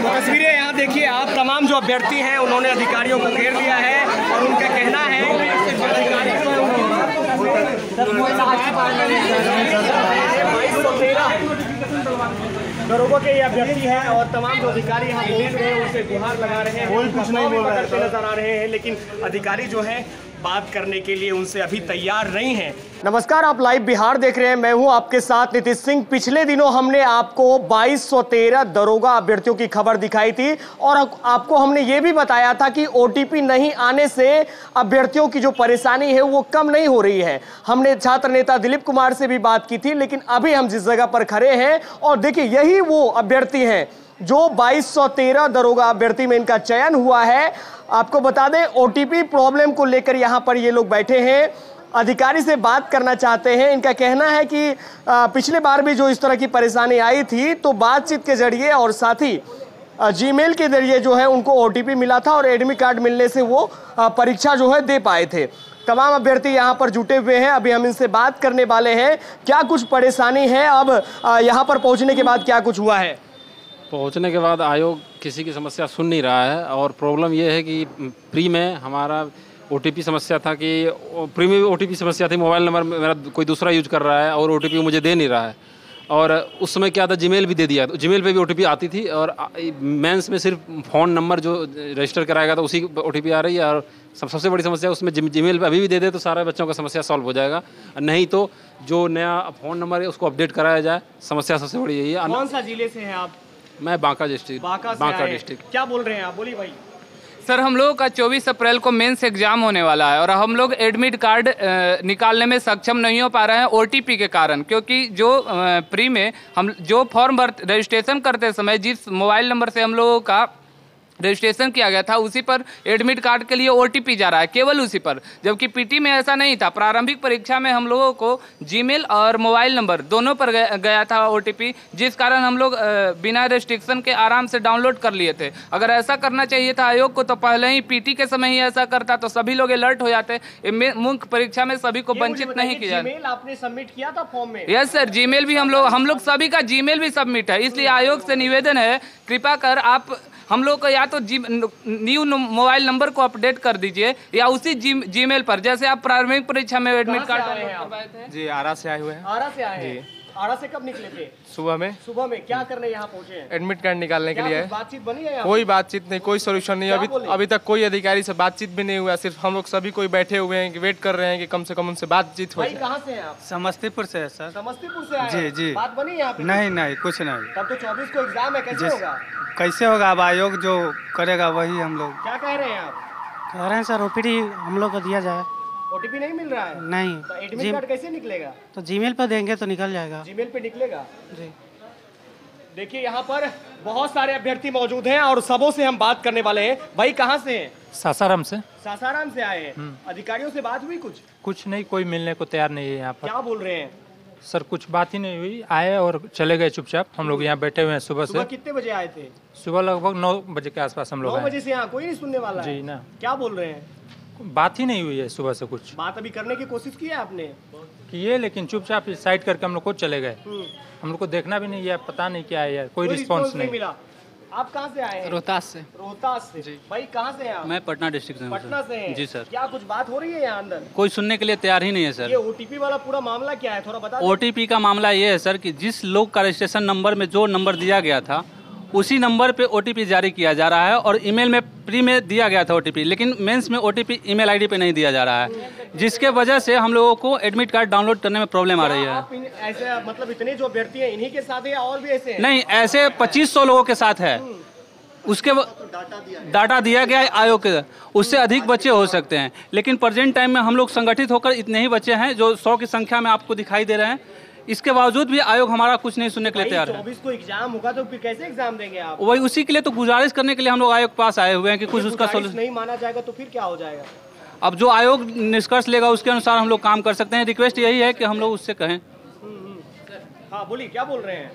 तस्वीरें यहाँ देखिए आप, तमाम जो अभ्यर्थी हैं उन्होंने अधिकारियों को घेर लिया है और उनका कहना है दरोगा के ये अभ्यर्थी हैं और तमाम जो अधिकारी यहाँ पहुँच रहे हैं उनसे गुहार लगा रहे हैं, कोई कुछ नहीं बोल रहे नजर आ रहे हैं, लेकिन अधिकारी जो है बात करने के लिए उनसे अभी तैयार नहीं है। नमस्कार, आप लाइव बिहार देख रहे हैं, मैं हूं आपके साथ नीतीश सिंह। पिछले दिनों हमने आपको 2213 दरोगा अभ्यर्थियों की खबर दिखाई थी और आपको हमने ये भी बताया था कि ओटीपी नहीं आने से अभ्यर्थियों की जो परेशानी है वो कम नहीं हो रही है। हमने छात्र नेता दिलीप कुमार से भी बात की थी, लेकिन अभी हम जिस जगह पर खड़े हैं और देखिए यही वो अभ्यर्थी हैं जो 2213 दरोगा अभ्यर्थी में इनका चयन हुआ है। आपको बता दें ओटीपी प्रॉब्लम को लेकर यहां पर ये लोग बैठे हैं, अधिकारी से बात करना चाहते हैं। इनका कहना है कि पिछले बार भी जो इस तरह की परेशानी आई थी तो बातचीत के जरिए और साथ ही जीमेल के जरिए जो है उनको ओटीपी मिला था और एडमिट कार्ड मिलने से वो परीक्षा जो है दे पाए थे। तमाम अभ्यर्थी यहाँ पर जुटे हुए हैं, अभी हम इनसे बात करने वाले हैं क्या कुछ परेशानी है, अब यहाँ पर पहुँचने के बाद क्या कुछ हुआ है। पहुंचने के बाद आयोग किसी की समस्या सुन नहीं रहा है और प्रॉब्लम ये है कि प्री में हमारा ओटीपी समस्या था कि प्री में ओटीपी समस्या थी, मोबाइल नंबर मेरा कोई दूसरा यूज कर रहा है और ओटीपी मुझे दे नहीं रहा है। और उस समय क्या था, जीमेल भी दे दिया, तो जीमेल पे भी ओटीपी आती थी और मेंस में सिर्फ फ़ोन नंबर जो रजिस्टर कराएगा तो उसी ओटीपी आ रही है। और सबसे बड़ी समस्या उसमें जीमेल पे अभी भी दे दे तो सारे बच्चों का समस्या सॉल्व हो जाएगा, नहीं तो जो नया फ़ोन नंबर है उसको अपडेट कराया जाए। समस्या सबसे बड़ी यही है। कौन सा जिले से हैं आप? मैं बांका डिस्ट्रिक्ट। क्या बोल रहे हैं आप, बोलिए भाई। सर हम लोगों का 24 अप्रैल को मेंस एग्जाम होने वाला है और हम लोग एडमिट कार्ड निकालने में सक्षम नहीं हो पा रहे हैं ओटीपी के कारण, क्योंकि जो प्री में हम जो फॉर्म रजिस्ट्रेशन करते समय जिस मोबाइल नंबर से हम लोगों का रजिस्ट्रेशन किया गया था उसी पर एडमिट कार्ड के लिए ओटीपी जा रहा है, केवल उसी पर, जबकि पीटी में ऐसा नहीं था। प्रारंभिक परीक्षा में हम लोगों को जीमेल और मोबाइल नंबर दोनों पर गया था ओटीपी, जिस कारण हम लोग बिना रेस्ट्रिक्शन के आराम से डाउनलोड कर लिए थे। अगर ऐसा करना चाहिए था आयोग को तो पहले ही पीटी के समय ही ऐसा करता तो सभी लोग अलर्ट हो जाते, मुख्य परीक्षा में सभी को वंचित नहीं किया। आपने सबमिट किया था फॉर्म में? यस सर, जीमेल भी हम लोग सभी का जीमेल भी सबमिट है, इसलिए आयोग से निवेदन है कृपा कर आप हम लोग को या तो न्यू मोबाइल नंबर को अपडेट कर दीजिए या उसी जीमेल पर, जैसे आप प्रारंभिक परीक्षा में एडमिट कार्ड करवाए थे। जी आरा से आए हुए हैं। आरा से आए हैं? आरा से कब निकले थे? सुबह में। सुबह में क्या करने यहाँ पहुँचे हैं? एडमिट कार्ड निकालने के लिए। बातचीत बनी है? कोई बातचीत नहीं, कोई सोल्यूशन नहीं। अभी तक कोई अधिकारी से बातचीत भी नहीं हुआ। सिर्फ हम लोग सभी कोई बैठे हुए हैं कि वेट कर रहे हैं कि कम से कम उनसे बातचीत हो जाए। कहाँ से हैं आप? समस्तीपुर से है सर। समस्तीपुर से आए? जी जी। बात बनी यहाँ पे? नहीं कुछ नहीं। तब तो 24 को एग्जाम है, कैसे होगा? कैसे होगा, अब आयोग जो करेगा वही हम लोग। क्या कह रहे हैं आप? कह रहे हैं सर ओपीडी हम लोग को दिया जाए। ओटीपी नहीं मिल रहा है? नहीं। तो एडमिट कार्ड कैसे निकलेगा? तो जीमेल पर देंगे तो निकल जाएगा। जीमेल पे निकलेगा जी। देखिए यहाँ पर बहुत सारे अभ्यर्थी मौजूद हैं और सबों से हम बात करने वाले हैं। भाई कहाँ से हैं? सासाराम से। सासाराम से आए हैं। अधिकारियों से बात हुई? कुछ नहीं, कोई मिलने को तैयार नहीं है यहाँ पर। क्या बोल रहे हैं? सर कुछ बात ही नहीं हुई, आए और चले गए चुपचाप। हम लोग यहाँ बैठे हुए हैं सुबह से। कितने बजे आए थे? सुबह लगभग 9 बजे के आसपास हम लोग। 9 बजे से यहाँ कोई नहीं सुनने वाला है? जी ना। क्या बोल रहे हैं? बात ही नहीं हुई है सुबह से। कुछ बात अभी करने की कोशिश की है आपने? किए, लेकिन चुपचाप साइड करके हम लोग को चले गए। हम लोग को देखना भी नहीं है, पता नहीं क्या है यार, कोई रिस्पॉन्स नहीं मिला। आप कहाँ से आए हैं? रोहतास से। रोहतास से जी। भाई कहाँ से हैं आप? मैं पटना डिस्ट्रिक्ट से। पटना से हैं? जी सर। क्या कुछ बात हो रही है यहाँ अंदर? कोई सुनने के लिए तैयार ही नहीं है सर। ये ओटीपी वाला पूरा मामला क्या है, थोड़ा बता दो। ओटीपी का मामला ये है सर कि जिस लोग का रजिस्ट्रेशन नंबर में जो नंबर दिया गया था उसी नंबर पे ओटीपी जारी किया जा रहा है और ईमेल में प्री में दिया गया था ओटीपी, लेकिन मेंस में ओटीपी ईमेल आईडी पे नहीं दिया जा रहा है, जिसके वजह से हम लोगों को एडमिट कार्ड डाउनलोड करने में प्रॉब्लम आ रही है। आप ऐसे मतलब इतने जो अभ्यर्थी हैं इन्हीं के साथ है और भी ऐसे हैं? नहीं, ऐसे 2500 लोगों के साथ है। उसके डाटा दिया गया है आयोग के, उससे अधिक बच्चे हो सकते हैं, लेकिन प्रेजेंट टाइम में हम लोग संगठित होकर इतने ही बच्चे हैं जो 100 की संख्या में आपको दिखाई दे रहे हैं। इसके बावजूद भी आयोग हमारा कुछ नहीं सुनने के लिए तैयार है। 24 को एग्जाम होगा तो फिर कैसे एग्जाम देंगे आप? वही उसी के लिए तो गुजारिश करने के लिए हम लोग आयोग के पास आए हुए हैं कि कुछ उसका सोल्यूशन। नहीं माना जाएगा तो फिर क्या हो जाएगा? अब जो आयोग निष्कर्ष लेगा उसके अनुसार हम लोग काम कर सकते हैं। रिक्वेस्ट यही है कि हम लोग उससे कहें। हाँ बोलिए, क्या बोल रहे हैं?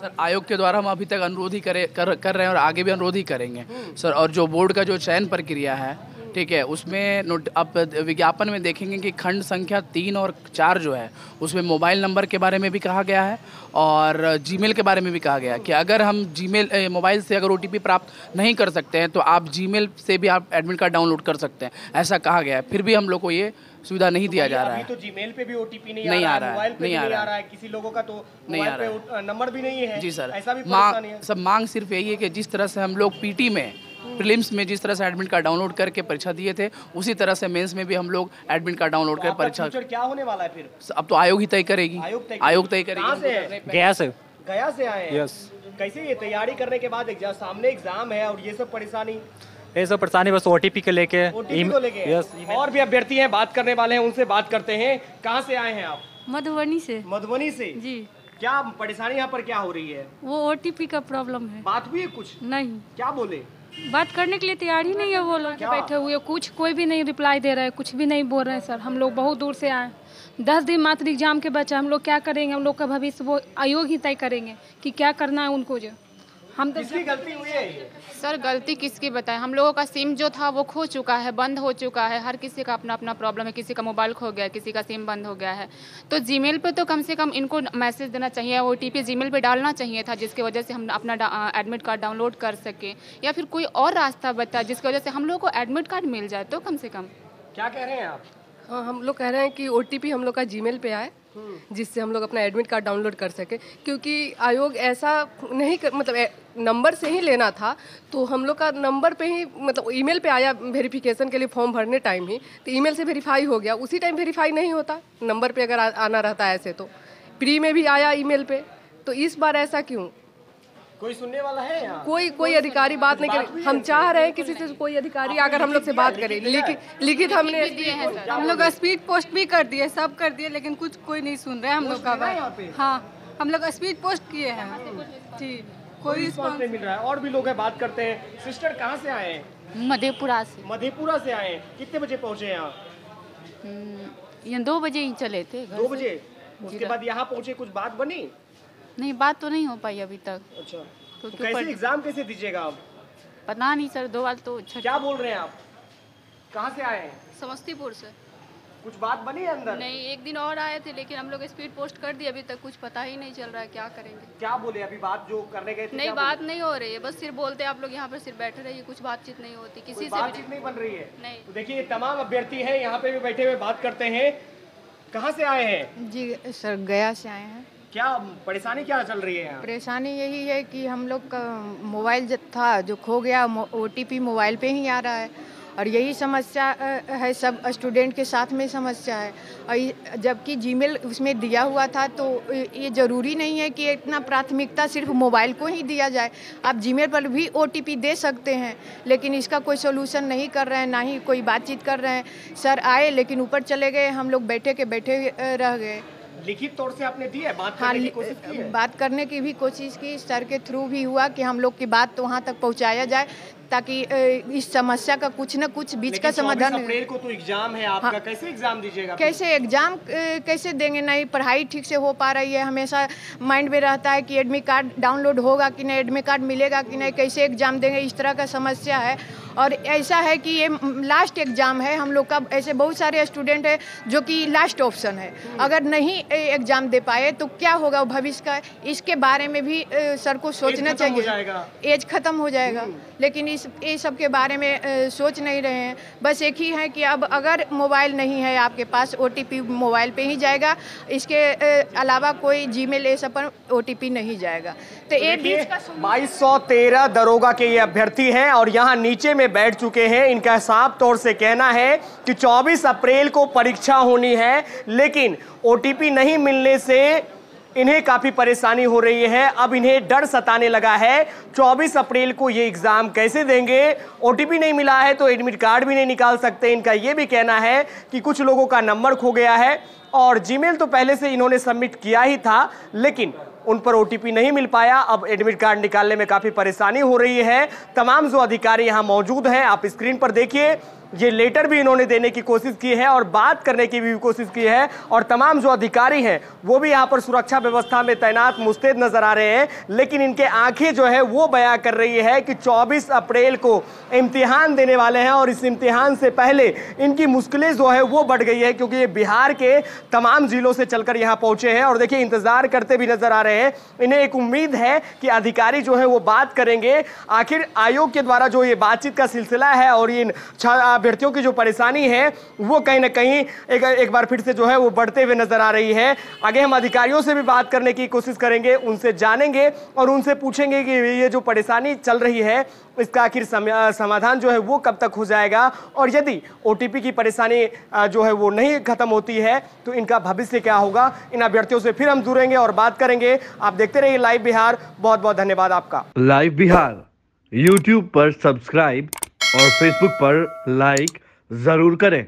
सर आयोग के द्वारा हम अभी तक अनुरोध ही कर रहे हैं और आगे भी अनुरोध ही करेंगे सर। और जो बोर्ड का जो चयन प्रक्रिया है ठीक है, उसमें आप विज्ञापन में देखेंगे कि खंड संख्या 3 और 4 जो है उसमें मोबाइल नंबर के बारे में भी कहा गया है और जीमेल के बारे में भी कहा गया है कि अगर हम जीमेल मोबाइल से अगर OTP प्राप्त नहीं कर सकते हैं तो आप जीमेल से भी आप एडमिट कार्ड डाउनलोड कर सकते हैं, ऐसा कहा गया है। फिर भी हम लोग को ये सुविधा नहीं दिया जा रहा है। तो जीमेल पे भी OTP नहीं आ रहा है, मोबाइल पे नहीं आ रहा है, किसी लोगों का तो मोबाइल पे नंबर भी नहीं है। जी सर, ऐसा भी परेशानी है। सब मांग सिर्फ यही है कि जिस तरह से हम लोग PT में प्रीलिम्स में जिस तरह से एडमिट कार्ड डाउनलोड करके परीक्षा दिए थे, उसी तरह से मेंस में भी हम लोग एडमिट कार्ड डाउनलोड कर परीक्षा। क्या होने वाला है फिर? अब तो आयोग ही तय करेगी, आयोग तय करेगी। गया से आए हैं। यस। कैसे ये तैयारी करने के बाद एग्जाम, सामने एग्जाम है और ये सब परेशानी? ये सब परेशानी बस OTP को लेके। यस। और भी अभ्यर्थी हैं, बात करने वाले हैं, उनसे बात करते हैं। कहाँ से आए हैं आप? मधुबनी से। मधुबनी से जी। क्या परेशानी यहाँ पर क्या हो रही है? वो OTP का प्रॉब्लम है। बात हुई है कुछ? नहीं। क्या बोले? बात करने के लिए तैयार ही नहीं है वो लोग, बैठे हुए, कुछ कोई भी नहीं रिप्लाई दे रहा है, कुछ भी नहीं बोल रहे हैं सर। हम लोग बहुत दूर से आए, 10 दिन मात्र एग्जाम के बच्चे, हम लोग क्या करेंगे? हम लोग का भविष्य वो आयोग ही तय करेंगे कि क्या करना है उनको। जो हम तो किसकी गलती हुई है ये? सर गलती किसकी बताएं, हम लोगों का सिम जो था वो खो चुका है, बंद हो चुका है। हर किसी का अपना अपना प्रॉब्लम है, किसी का मोबाइल खो गया, किसी का सिम बंद हो गया है। तो जीमेल पे तो कम से कम इनको मैसेज देना चाहिए, OTP जीमेल पे डालना चाहिए था, जिसकी वजह से हम अपना एडमिट कार्ड डाउनलोड कर सके, या फिर कोई और रास्ता बता जिसकी वजह से हम लोग को एडमिट कार्ड मिल जाए तो कम से कम। क्या कह रहे हैं आप? हाँ, हम लोग कह रहे हैं कि OTP हम लोग का जीमेल पे आए, जिससे हम लोग अपना एडमिट कार्ड डाउनलोड कर सके, क्योंकि आयोग ऐसा नहीं मतलब नंबर से ही लेना था, तो हम लोग का नंबर पे ही मतलब ईमेल पे आया वेरिफिकेशन के लिए फॉर्म भरने टाइम ही, तो ईमेल से वेरीफाई हो गया, उसी टाइम वेरीफाई नहीं होता नंबर पे अगर आना रहता है ऐसे। तो प्री में भी आया ईमेल पे, तो इस बार ऐसा क्यों? कोई सुनने वाला है यहाँ? कोई अधिकारी बात नहीं करे। हम चाह रहे हैं किसी से कोई अधिकारी आकर हम लोग से बात करे। लिखित हमने हम लोग स्पीड पोस्ट भी कर दिए, सब कर दिए, लेकिन कुछ कोई नहीं सुन रहे हम लोग का बात। हाँ, हम लोग स्पीड पोस्ट किए हैं जी, कोई रिस्पॉन्स नहीं मिल रहा है। और भी लोग हैं, बात करते हैं। सिस्टर कहाँ से आए हैं? मधेपुरा से। मधेपुरा से आए हैं। कितने बजे पहुँचे यहाँ? यहाँ 2 बजे ही चले थे। 2 बजे? उसके बाद यहाँ पहुँचे, कुछ बात बनी? नहीं, बात तो नहीं हो पाई अभी तक। अच्छा, तो कैसे एग्जाम कैसे दीजिएगा आप? पता नहीं सर, 2 बार तो। क्या बोल रहे हैं आप? कहाँ से आए हैं? समस्तीपुर से। कुछ बात बनी है अंदर? नहीं, एक दिन और आए थे, लेकिन हम लोग स्पीड पोस्ट कर दिए, अभी तक कुछ पता ही नहीं चल रहा है क्या करेंगे। क्या बोले अभी? बात जो करने गए थे? नहीं, बात नहीं हो रही है, बस सिर्फ बोलते हैं आप लोग यहाँ पर सिर्फ बैठे रहिए, कुछ बातचीत नहीं होती किसी से। बातचीत नहीं बन रही है? नहीं। तो देखिए, तमाम अभ्यर्थी हैं यहाँ पे भी बैठे हुए, बात करते हैं। कहाँ से आए हैं? जी सर, गया से आए हैं। क्या परेशानी क्या चल रही है यहाँ? परेशानी यही है कि हम लोग का मोबाइल था जो खो गया, OTP मोबाइल पे ही आ रहा है, और यही समस्या है, सब स्टूडेंट के साथ में समस्या है। और जबकि जीमेल उसमें दिया हुआ था, तो ये ज़रूरी नहीं है कि इतना प्राथमिकता सिर्फ मोबाइल को ही दिया जाए। आप जीमेल पर भी OTP दे सकते हैं, लेकिन इसका कोई सोल्यूशन नहीं कर रहे हैं, ना ही कोई बातचीत कर रहे हैं। सर आए लेकिन ऊपर चले गए, हम लोग बैठे के बैठे रह गए। लिखित तौर से आपने दी है? बात करने की कोशिश की है? बात करने की भी कोशिश की, सर के थ्रू भी हुआ कि हम लोग की बात तो वहाँ तक पहुँचाया जाए, ताकि इस समस्या का कुछ न कुछ बीच का समाधान। 24 अप्रैल को तो एग्जाम है आपका। हाँ, कैसे एग्जाम दीजिएगा? कैसे एग्जाम कैसे देंगे? नहीं पढ़ाई ठीक से हो पा रही है, हमेशा माइंड में रहता है कि एडमिट कार्ड डाउनलोड होगा कि नहीं, एडमिट कार्ड मिलेगा कि नहीं, कैसे एग्जाम देंगे, इस तरह का समस्या है। और ऐसा है कि ये लास्ट एग्ज़ाम है हम लोग का, ऐसे बहुत सारे स्टूडेंट हैं जो कि लास्ट ऑप्शन है, अगर नहीं एग्ज़ाम दे पाए तो क्या होगा भविष्य का, इसके बारे में भी सर को सोचना चाहिए। एज ख़त्म हो जाएगा, लेकिन ये सब के बारे में सोच नहीं रहे हैं। बस एक ही है कि अब अगर मोबाइल नहीं है आपके पास, OTP मोबाइल पे ही जाएगा, इसके अलावा कोई जीमेल ये सब पर OTP नहीं जाएगा। तो ये बीच का 2213 दरोगा के ये अभ्यर्थी हैं और यहाँ नीचे में बैठ चुके हैं। इनका साफ तौर से कहना है कि 24 अप्रैल को परीक्षा होनी है, लेकिन OTP नहीं मिलने से इन्हें काफी परेशानी हो रही है। अब इन्हें डर सताने लगा है, 24 अप्रैल को ये एग्जाम कैसे देंगे? OTP नहीं मिला है तो एडमिट कार्ड भी नहीं निकाल सकते। इनका ये भी कहना है कि कुछ लोगों का नंबर खो गया है और जीमेल तो पहले से इन्होंने सबमिट किया ही था, लेकिन उन पर OTP नहीं मिल पाया। अब एडमिट कार्ड निकालने में काफी परेशानी हो रही है। तमाम जो अधिकारी यहाँ मौजूद हैं, आप स्क्रीन पर देखिए, ये लेटर भी इन्होंने देने की कोशिश की है और बात करने की भी कोशिश की है। और तमाम जो अधिकारी हैं वो भी यहाँ पर सुरक्षा व्यवस्था में तैनात मुस्तैद नजर आ रहे हैं, लेकिन इनके आंखें जो है वो बयां कर रही है कि 24 अप्रैल को इम्तिहान देने वाले हैं और इस इम्तिहान से पहले इनकी मुश्किलें जो है वो बढ़ गई है, क्योंकि ये बिहार के तमाम जिलों से चलकर यहाँ पहुंचे हैं और देखिए इंतजार करते भी नजर आ रहे हैं। इन्हें एक उम्मीद है कि अधिकारी जो है वो बात करेंगे। आखिर आयोग के द्वारा जो ये बातचीत का सिलसिला है और इन अभ्यर्थियों की जो परेशानी है वो कहीं ना कहीं एक बार फिर से जो है वो बढ़ते हुए नजर आ रही है। आगे हम अधिकारियों से भी बात करने की कोशिश करेंगे, उनसे जानेंगे और उनसे पूछेंगे कि ये जो परेशानी चल रही है इसका आखिर समाधान जो है वो कब तक हो जाएगा, और यदि ओटीपी की परेशानी जो है वो नहीं खत्म होती है तो इनका भविष्य क्या होगा। इन अभ्यर्थियों से फिर हम जुड़ेंगे और बात करेंगे। आप देखते रहिए लाइव बिहार। बहुत बहुत धन्यवाद आपका। लाइव बिहार यूट्यूब पर सब्सक्राइब और फेसबुक पर लाइक जरूर करें।